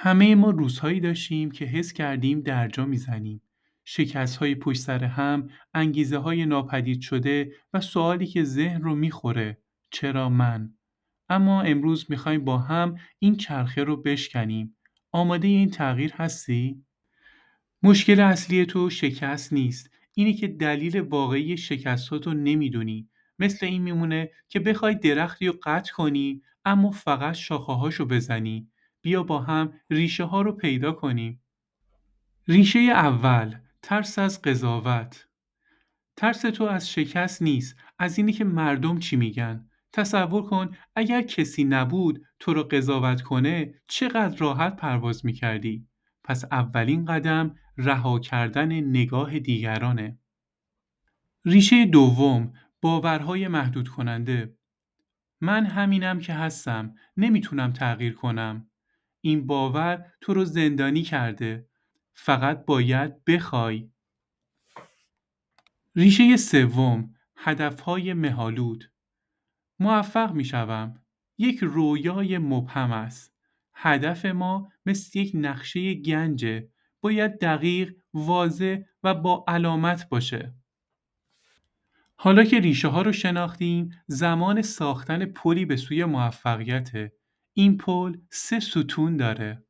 همه ما روزهایی داشتیم که حس کردیم درجا میزنیم. شکست‌های پشت سر هم، انگیزه‌های ناپدید شده و سوالی که ذهن رو میخوره. چرا من؟ اما امروز میخوایم با هم این چرخه رو بشکنیم. آماده این تغییر هستی؟ مشکل اصلی تو شکست نیست. اینه که دلیل واقعی شکستاتو نمیدونی. مثل این میمونه که بخوای درختی رو قطع کنی اما فقط شاخه‌هاشو بزنی. بیا با هم ریشه ها رو پیدا کنیم. ریشه اول، ترس از قضاوت. ترس تو از شکست نیست، از اینی که مردم چی میگن. تصور کن اگر کسی نبود تو رو قضاوت کنه چقدر راحت پرواز میکردی. پس اولین قدم رها کردن نگاه دیگرانه. ریشه دوم، باورهای محدود کننده. من همینم که هستم، نمیتونم تغییر کنم. این باور تو رو زندانی کرده. فقط باید بخوای. ریشه سوم، هدفهای مه‌آلود. موفق میشوم. یک رویای مبهم است. هدف ما مثل یک نقشه گنجه. باید دقیق، واضح و با علامت باشه. حالا که ریشه ها رو شناختیم، زمان ساختن پلی به سوی موفقیته. این پل 3 ستون داره.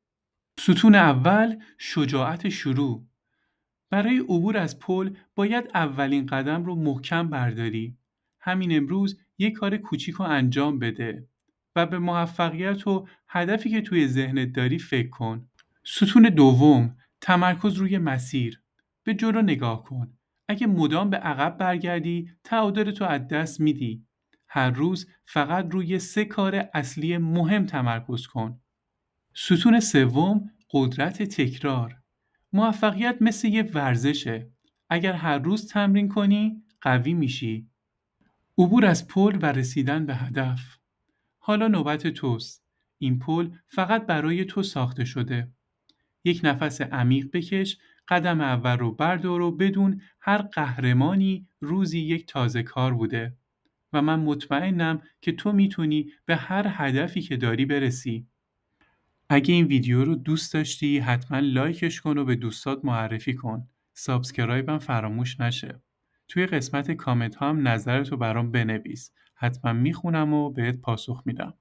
ستون اول، شجاعت شروع. برای عبور از پل باید اولین قدم رو محکم برداری. همین امروز یک کار کوچیک رو انجام بده و به موفقیت و هدفی که توی ذهنت داری فکر کن. ستون دوم، تمرکز روی مسیر. به جلو نگاه کن. اگه مدام به عقب برگردی، تعادلتو از دست میدی. هر روز فقط روی 3 کار اصلی مهم تمرکز کن. ستون سوم، قدرت تکرار. موفقیت مثل یه ورزشه. اگر هر روز تمرین کنی، قوی میشی. عبور از پل و رسیدن به هدف. حالا نوبت توست. این پل فقط برای تو ساخته شده. یک نفس عمیق بکش، قدم اول رو بردار و بدون هر قهرمانی روزی یک تازه کار بوده. و من مطمئنم که تو میتونی به هر هدفی که داری برسی. اگه این ویدیو رو دوست داشتی حتما لایکش کن و به دوستات معرفی کن. سابسکرایب هم فراموش نشه. توی قسمت کامنت ها هم نظرتو برام بنویس. حتما میخونم و بهت پاسخ میدم.